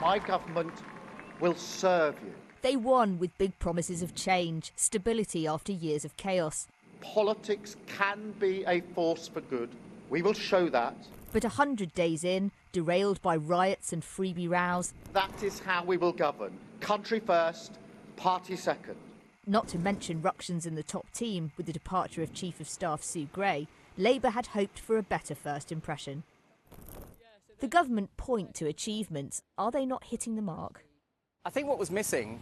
My government will serve you. They won with big promises of change, stability after years of chaos. Politics can be a force for good. We will show that. But 100 days in, derailed by riots and freebie rows. That is how we will govern. Country first, party second. Not to mention ructions in the top team with the departure of Chief of Staff Sue Gray, Labour had hoped for a better first impression. The government point to achievements. Are they not hitting the mark? I think what was missing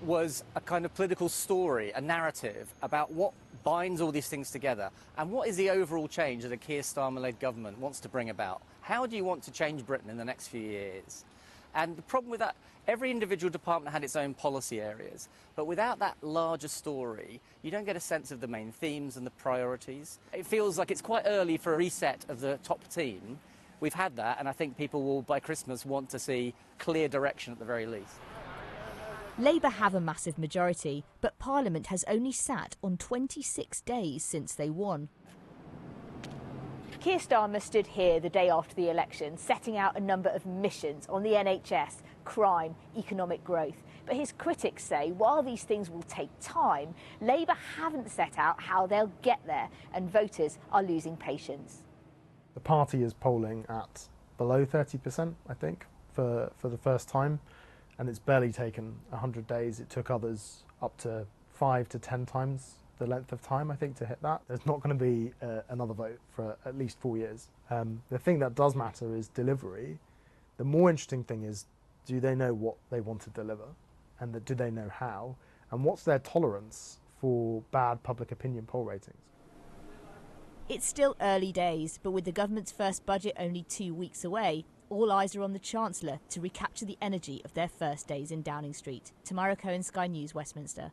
was a kind of political story, a narrative about what binds all these things together and what is the overall change that a Keir Starmer-led government wants to bring about. How do you want to change Britain in the next few years? And the problem with that, every individual department had its own policy areas, but without that larger story, you don't get a sense of the main themes and the priorities. It feels like it's quite early for a reset of the top team. We've had that, and I think people will, by Christmas, want to see clear direction at the very least. Labour have a massive majority, but Parliament has only sat on 26 days since they won. Keir Starmer stood here the day after the election, setting out a number of missions on the NHS, crime, economic growth. But his critics say while these things will take time, Labour haven't set out how they'll get there, and voters are losing patience. The party is polling at below 30%, I think, for the first time. And it's barely taken 100 days. It took others up to 5 to 10 times the length of time, I think, to hit that. There's not going to be another vote for at least 4 years. The thing that does matter is delivery. The more interesting thing is, do they know what they want to deliver? And do they know how? And what's their tolerance for bad public opinion poll ratings? It's still early days, but with the government's first budget only 2 weeks away, all eyes are on the Chancellor to recapture the energy of their first days in Downing Street. Tamara Cohen, Sky News, Westminster.